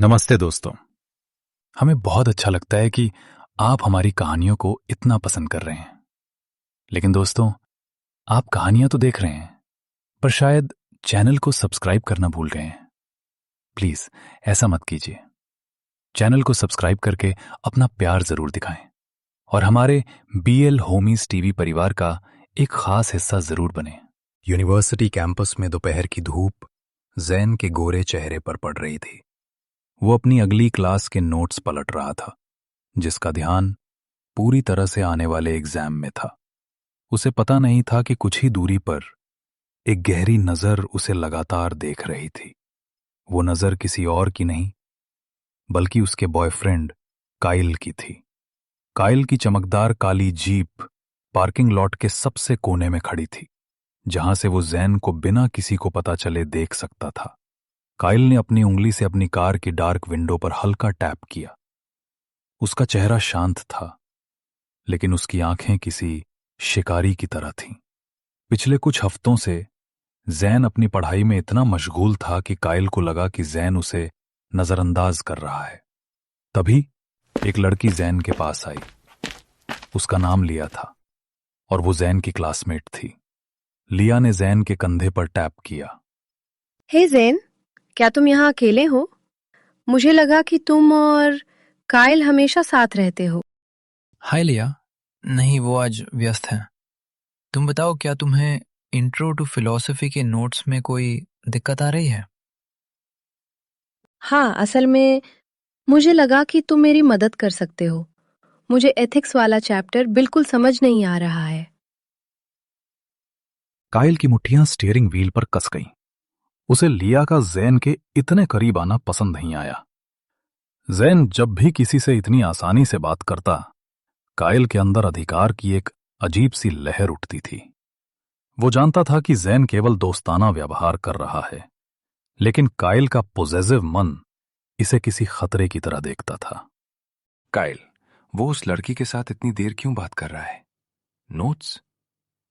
नमस्ते दोस्तों। हमें बहुत अच्छा लगता है कि आप हमारी कहानियों को इतना पसंद कर रहे हैं। लेकिन दोस्तों, आप कहानियां तो देख रहे हैं, पर शायद चैनल को सब्सक्राइब करना भूल गए हैं। प्लीज ऐसा मत कीजिए। चैनल को सब्सक्राइब करके अपना प्यार जरूर दिखाएं और हमारे बीएल होमीज टीवी परिवार का एक खास हिस्सा जरूर बने। यूनिवर्सिटी कैंपस में दोपहर की धूप जैन के गोरे चेहरे पर पड़ रही थी। वो अपनी अगली क्लास के नोट्स पलट रहा था, जिसका ध्यान पूरी तरह से आने वाले एग्जाम में था। उसे पता नहीं था कि कुछ ही दूरी पर एक गहरी नजर उसे लगातार देख रही थी। वो नजर किसी और की नहीं, बल्कि उसके बॉयफ्रेंड काइल की थी। काइल की चमकदार काली जीप पार्किंग लॉट के सबसे कोने में खड़ी थी, जहां से वो जैन को बिना किसी को पता चले देख सकता था। काइल ने अपनी उंगली से अपनी कार की डार्क विंडो पर हल्का टैप किया। उसका चेहरा शांत था, लेकिन उसकी आंखें किसी शिकारी की तरह थीं। पिछले कुछ हफ्तों से जैन अपनी पढ़ाई में इतना मशगूल था कि काइल को लगा कि जैन उसे नजरअंदाज कर रहा है। तभी एक लड़की जैन के पास आई। उसका नाम लिया था और वो जैन की क्लासमेट थी। लिया ने जैन के कंधे पर टैप किया। हे ज़ेन, क्या तुम यहाँ अकेले हो? मुझे लगा कि तुम और काइल हमेशा साथ रहते हो। हाय लिया। नहीं, वो आज व्यस्त हैं। तुम बताओ, क्या तुम्हें इंट्रो टू फिलॉसफी के नोट्स में कोई दिक्कत आ रही है? हाँ, असल में मुझे लगा कि तुम मेरी मदद कर सकते हो। मुझे एथिक्स वाला चैप्टर बिल्कुल समझ नहीं आ रहा है। काइल की मुट्ठियां स्टीयरिंग व्हील पर कस गईं। उसे लिया का जैन के इतने करीब आना पसंद नहीं आया। जैन जब भी किसी से इतनी आसानी से बात करता, काइल के अंदर अधिकार की एक अजीब सी लहर उठती थी। वो जानता था कि जैन केवल दोस्ताना व्यवहार कर रहा है, लेकिन काइल का पॉजेसिव मन इसे किसी खतरे की तरह देखता था। काइल, वो उस लड़की के साथ इतनी देर क्यों बात कर रहा है? नोट्स?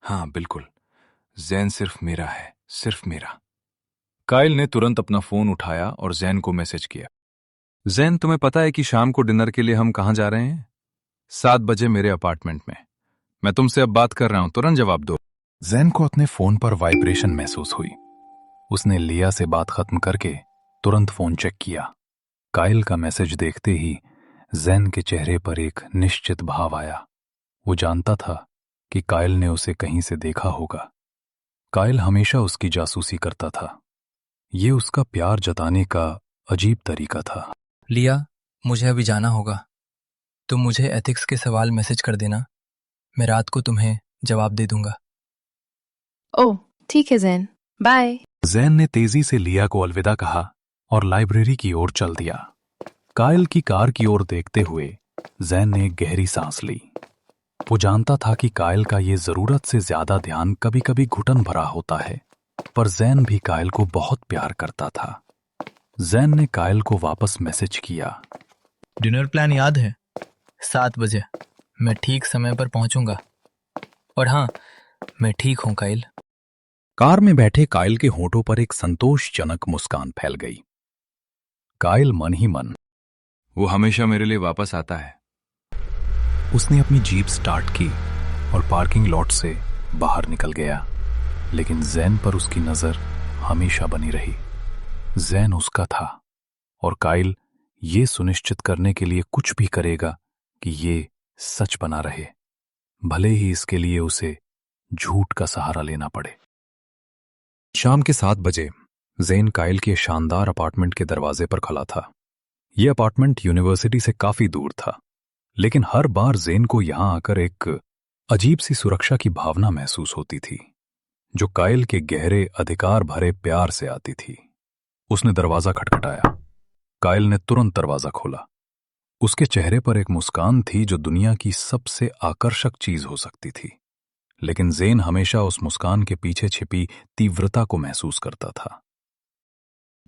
हाँ, बिल्कुल। जैन सिर्फ मेरा है, सिर्फ मेरा। काइल ने तुरंत अपना फोन उठाया और जैन को मैसेज किया। जैन, तुम्हें पता है कि शाम को डिनर के लिए हम कहाँ जा रहे हैं? 7 बजे मेरे अपार्टमेंट में। मैं तुमसे अब बात कर रहा हूं, तुरंत जवाब दो। जैन को अपने फोन पर वाइब्रेशन महसूस हुई। उसने लिया से बात खत्म करके तुरंत फोन चेक किया। काइल का मैसेज देखते ही जैन के चेहरे पर एक निश्चित भाव आया। वो जानता था कि काइल ने उसे कहीं से देखा होगा। काइल हमेशा उसकी जासूसी करता था। ये उसका प्यार जताने का अजीब तरीका था। लिया, मुझे अभी जाना होगा। तुम मुझे एथिक्स के सवाल मैसेज कर देना। मैं रात को तुम्हें जवाब दे दूंगा। ओह, ठीक है ज़ेन, बाय। जैन ने तेजी से लिया को अलविदा कहा और लाइब्रेरी की ओर चल दिया। काइल की कार की ओर देखते हुए जैन ने एक गहरी सांस ली। वो जानता था कि काइल का ये जरूरत से ज्यादा ध्यान कभी कभी घुटन भरा होता है, पर जैन भी काइल को बहुत प्यार करता था। जैन ने काइल को वापस मैसेज किया। डिनर प्लान याद है? 7 बजे। मैं ठीक समय पर पहुंचूंगा। और हाँ, मैं ठीक हूं काइल। कार में बैठे काइल के होठों पर एक संतोषजनक मुस्कान फैल गई। काइल मन ही मन, वो हमेशा मेरे लिए वापस आता है। उसने अपनी जीप स्टार्ट की और पार्किंग लॉट से बाहर निकल गया। लेकिन जैन पर उसकी नजर हमेशा बनी रही। जैन उसका था और काइल ये सुनिश्चित करने के लिए कुछ भी करेगा कि ये सच बना रहे, भले ही इसके लिए उसे झूठ का सहारा लेना पड़े। शाम के 7 बजे जैन काइल के शानदार अपार्टमेंट के दरवाजे पर खड़ा था। यह अपार्टमेंट यूनिवर्सिटी से काफी दूर था, लेकिन हर बार जैन को यहां आकर एक अजीब सी सुरक्षा की भावना महसूस होती थी, जो काइल के गहरे अधिकार भरे प्यार से आती थी। उसने दरवाजा खटखटाया। काइल ने तुरंत दरवाजा खोला। उसके चेहरे पर एक मुस्कान थी जो दुनिया की सबसे आकर्षक चीज हो सकती थी, लेकिन जैन हमेशा उस मुस्कान के पीछे छिपी तीव्रता को महसूस करता था।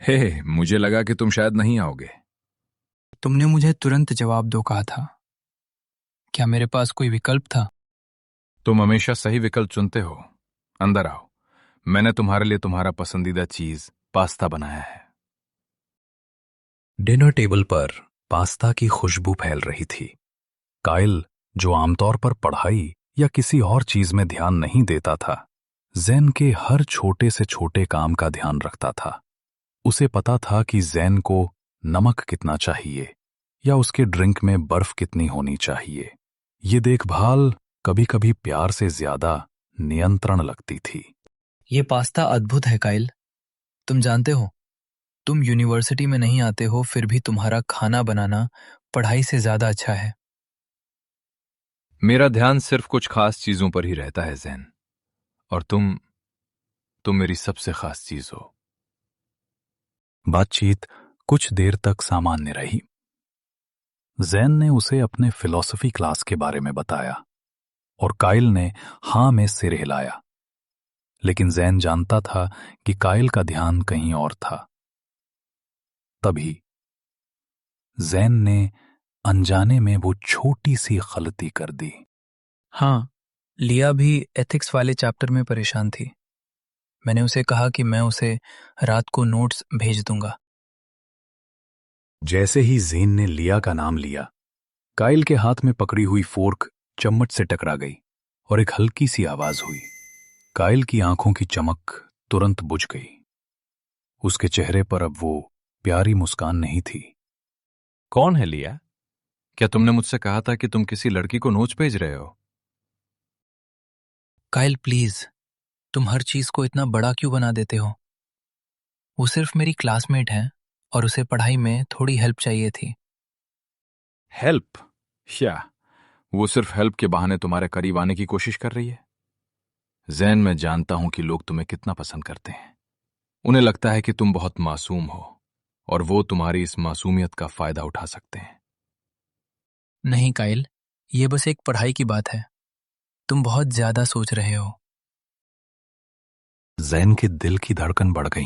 हे, मुझे लगा कि तुम शायद नहीं आओगे। तुमने मुझे तुरंत जवाब दो कहा था। क्या मेरे पास कोई विकल्प था? तुम हमेशा सही विकल्प चुनते हो। अंदर आओ। मैंने तुम्हारे लिए तुम्हारा पसंदीदा चीज पास्ता बनाया है। डिनर टेबल पर पास्ता की खुशबू फैल रही थी। काइल, जो आमतौर पर पढ़ाई या किसी और चीज में ध्यान नहीं देता था, जैन के हर छोटे से छोटे काम का ध्यान रखता था। उसे पता था कि जैन को नमक कितना चाहिए या उसके ड्रिंक में बर्फ कितनी होनी चाहिए। ये देखभाल कभी कभी प्यार से ज्यादा नियंत्रण लगती थी। ये पास्ता अद्भुत है काइल। तुम जानते हो, तुम यूनिवर्सिटी में नहीं आते हो, फिर भी तुम्हारा खाना बनाना पढ़ाई से ज्यादा अच्छा है। मेरा ध्यान सिर्फ कुछ खास चीजों पर ही रहता है जैन, और तुम मेरी सबसे खास चीज हो। बातचीत कुछ देर तक सामान्य रही। जैन ने उसे अपने फिलॉसफी क्लास के बारे में बताया और काइल ने हां में सिर हिलाया। लेकिन जैन जानता था कि काइल का ध्यान कहीं और था। तभी जैन ने अनजाने में वो छोटी सी गलती कर दी। हाँ, लिया भी एथिक्स वाले चैप्टर में परेशान थी। मैंने उसे कहा कि मैं उसे रात को नोट्स भेज दूंगा। जैसे ही ज़ेन ने लिया का नाम लिया, काइल के हाथ में पकड़ी हुई फोर्क चम्मच से टकरा गई और एक हल्की सी आवाज हुई। काइल की आंखों की चमक तुरंत बुझ गई। उसके चेहरे पर अब वो प्यारी मुस्कान नहीं थी। कौन है लिया? क्या तुमने मुझसे कहा था कि तुम किसी लड़की को नोट्स भेज रहे हो? काइल प्लीज, तुम हर चीज को इतना बड़ा क्यों बना देते हो? वो सिर्फ मेरी क्लासमेट है और उसे पढ़ाई में थोड़ी हेल्प चाहिए थी। हेल्प? या वो सिर्फ हेल्प के बहाने तुम्हारे करीब आने की कोशिश कर रही है? जैन, मैं जानता हूं कि लोग तुम्हें कितना पसंद करते हैं। उन्हें लगता है कि तुम बहुत मासूम हो और वो तुम्हारी इस मासूमियत का फायदा उठा सकते हैं। नहीं काइल, ये बस एक पढ़ाई की बात है। तुम बहुत ज्यादा सोच रहे हो। जैन के दिल की धड़कन बढ़ गई।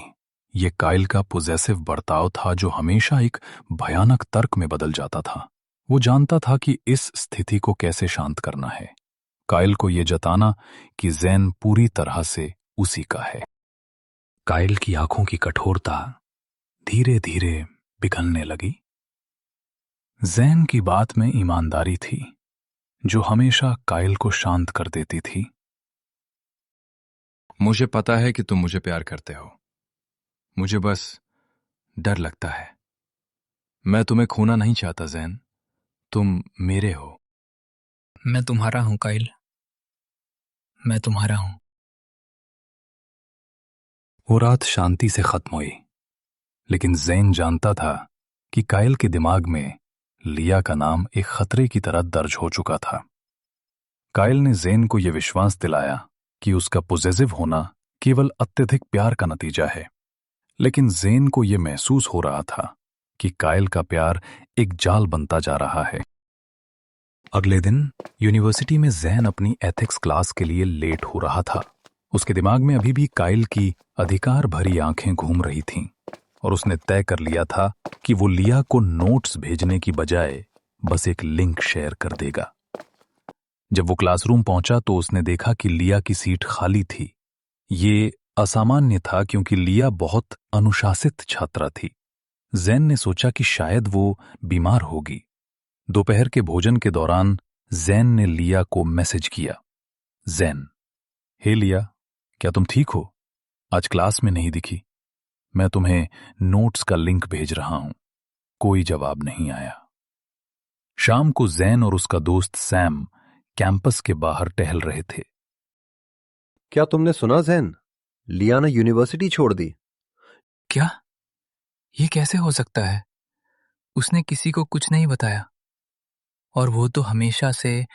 ये काइल का पोजेसिव बर्ताव था जो हमेशा एक भयानक तर्क में बदल जाता था। वो जानता था कि इस स्थिति को कैसे शांत करना है। काइल को यह जताना कि जैन पूरी तरह से उसी का है। काइल की आंखों की कठोरता धीरे धीरे पिघलने लगी। जैन की बात में ईमानदारी थी जो हमेशा काइल को शांत कर देती थी। मुझे पता है कि तुम मुझे प्यार करते हो। मुझे बस डर लगता है। मैं तुम्हें खोना नहीं चाहता जैन। तुम मेरे हो। मैं तुम्हारा हूं काइल, मैं तुम्हारा हूं। वो रात शांति से खत्म हुई, लेकिन जैन जानता था कि काइल के दिमाग में लिया का नाम एक खतरे की तरह दर्ज हो चुका था। काइल ने जैन को यह विश्वास दिलाया कि उसका पॉजिटिव होना केवल अत्यधिक प्यार का नतीजा है, लेकिन जैन को यह महसूस हो रहा था कि काइल का प्यार एक जाल बनता जा रहा है। अगले दिन यूनिवर्सिटी में जैन अपनी एथिक्स क्लास के लिए लेट हो रहा था। उसके दिमाग में अभी भी काइल की अधिकार भरी आंखें घूम रही थीं और उसने तय कर लिया था कि वो लिया को नोट्स भेजने की बजाय बस एक लिंक शेयर कर देगा। जब वो क्लासरूम पहुंचा तो उसने देखा कि लिया की सीट खाली थी। ये असामान्य था क्योंकि लिया बहुत अनुशासित छात्रा थी। जैन ने सोचा कि शायद वो बीमार होगी। दोपहर के भोजन के दौरान जैन ने लिया को मैसेज किया। जैन, हे लिया, क्या तुम ठीक हो? आज क्लास में नहीं दिखी। मैं तुम्हें नोट्स का लिंक भेज रहा हूं। कोई जवाब नहीं आया। शाम को जैन और उसका दोस्त सैम कैंपस के बाहर टहल रहे थे। क्या तुमने सुना जैन? लिया ने यूनिवर्सिटी छोड़ दी। क्या? ये कैसे हो सकता है? उसने किसी को कुछ नहीं बताया और वो तो हमेशा से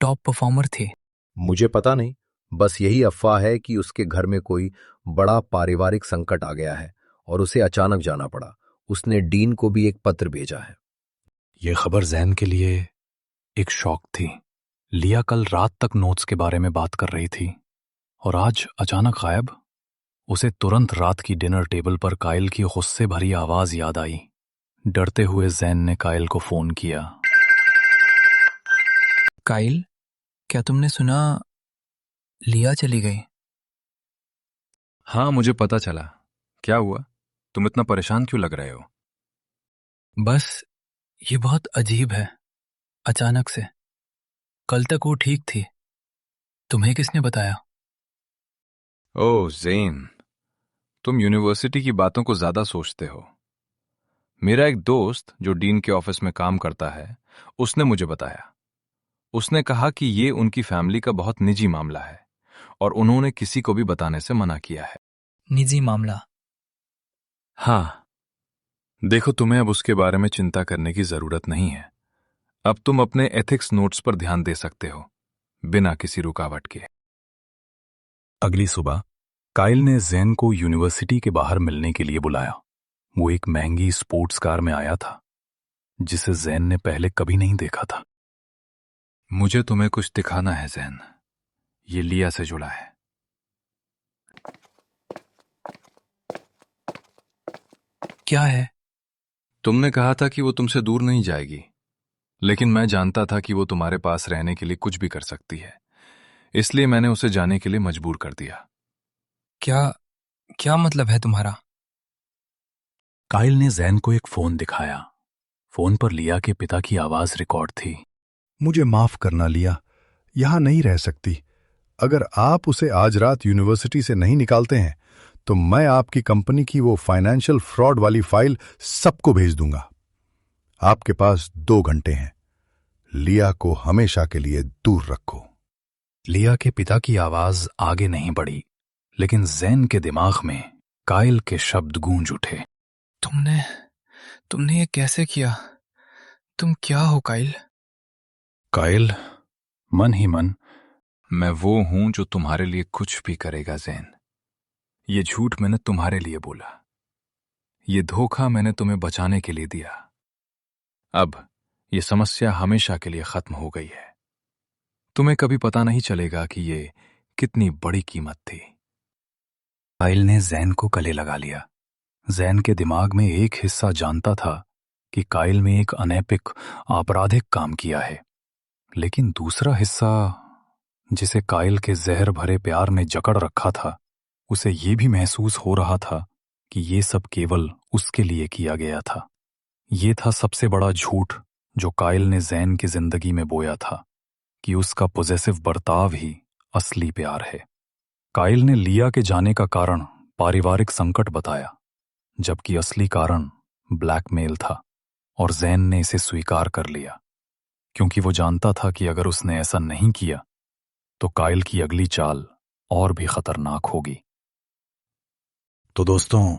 टॉप परफॉर्मर थी। मुझे पता नहीं, बस यही अफवाह है कि उसके घर में कोई बड़ा पारिवारिक संकट आ गया है और उसे अचानक जाना पड़ा। उसने डीन को भी एक पत्र भेजा है। यह खबर जैन के लिए एक शॉक थी। लिया कल रात तक नोट्स के बारे में बात कर रही थी और आज अचानक गायब। उसे तुरंत रात की डिनर टेबल पर काइल की गुस्से भरी आवाज याद आई। डरते हुए जैन ने काइल को फोन किया। काइल, क्या तुमने सुना? लिया चली गई। हाँ, मुझे पता चला। क्या हुआ? तुम इतना परेशान क्यों लग रहे हो? बस ये बहुत अजीब है। अचानक से। कल तक वो ठीक थी। तुम्हें किसने बताया? ओह ज़ेन, तुम यूनिवर्सिटी की बातों को ज्यादा सोचते हो। मेरा एक दोस्त जो डीन के ऑफिस में काम करता है, उसने मुझे बताया। उसने कहा कि ये उनकी फैमिली का बहुत निजी मामला है और उन्होंने किसी को भी बताने से मना किया है। निजी मामला? हाँ, देखो, तुम्हें अब उसके बारे में चिंता करने की जरूरत नहीं है। अब तुम अपने एथिक्स नोट्स पर ध्यान दे सकते हो, बिना किसी रुकावट के। अगली सुबह काइल ने जैन को यूनिवर्सिटी के बाहर मिलने के लिए बुलाया। वो एक महंगी स्पोर्ट्स कार में आया था, जिसे जैन ने पहले कभी नहीं देखा था। मुझे तुम्हें कुछ दिखाना है जैन। ये लिया से जुड़ा है। क्या है? तुमने कहा था कि वो तुमसे दूर नहीं जाएगी, लेकिन मैं जानता था कि वो तुम्हारे पास रहने के लिए कुछ भी कर सकती है, इसलिए मैंने उसे जाने के लिए मजबूर कर दिया। क्या मतलब है तुम्हारा? काइल ने जैन को एक फोन दिखाया। फोन पर लिया के पिता की आवाज रिकॉर्ड थी। मुझे माफ करना लिया, यहां नहीं रह सकती। अगर आप उसे आज रात यूनिवर्सिटी से नहीं निकालते हैं तो मैं आपकी कंपनी की वो फाइनेंशियल फ्रॉड वाली फाइल सबको भेज दूंगा। आपके पास 2 घंटे हैं। लिया को हमेशा के लिए दूर रखो। लिया के पिता की आवाज आगे नहीं बढ़ी, लेकिन जैन के दिमाग में काइल के शब्द गूंज उठे। तुमने ये कैसे किया? तुम क्या हो काइल? काइल मन ही मन, मैं वो हूं जो तुम्हारे लिए कुछ भी करेगा जैन। ये झूठ मैंने तुम्हारे लिए बोला। ये धोखा मैंने तुम्हें बचाने के लिए दिया। अब ये समस्या हमेशा के लिए खत्म हो गई है। तुम्हें कभी पता नहीं चलेगा कि ये कितनी बड़ी कीमत थी। काइल ने जैन को गले लगा लिया। जैन के दिमाग में एक हिस्सा जानता था कि काइल में एक अनैतिक आपराधिक काम किया है, लेकिन दूसरा हिस्सा, जिसे काइल के जहर भरे प्यार ने जकड़ रखा था, उसे ये भी महसूस हो रहा था कि ये सब केवल उसके लिए किया गया था। ये था सबसे बड़ा झूठ जो काइल ने जैन की जिंदगी में बोया था, कि उसका पॉजेसिव बर्ताव ही असली प्यार है। काइल ने लिया के जाने का कारण पारिवारिक संकट बताया, जबकि असली कारण ब्लैकमेल था, और जैन ने इसे स्वीकार कर लिया, क्योंकि वो जानता था कि अगर उसने ऐसा नहीं किया तो काइल की अगली चाल और भी खतरनाक होगी। तो दोस्तों,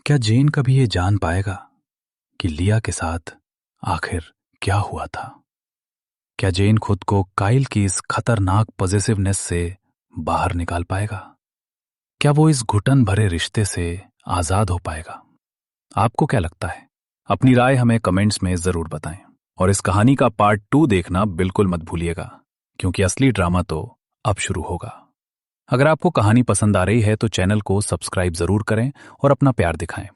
क्या जेन कभी ये जान पाएगा कि लिया के साथ आखिर क्या हुआ था? क्या जेन खुद को काइल की इस खतरनाक पॉजिटिवनेस से बाहर निकाल पाएगा? क्या वो इस घुटन भरे रिश्ते से आजाद हो पाएगा? आपको क्या लगता है? अपनी राय हमें कमेंट्स में जरूर बताएं, और इस कहानी का पार्ट 2 देखना बिल्कुल मत भूलिएगा, क्योंकि असली ड्रामा तो अब शुरू होगा। अगर आपको कहानी पसंद आ रही है तो चैनल को सब्सक्राइब जरूर करें और अपना प्यार दिखाएं।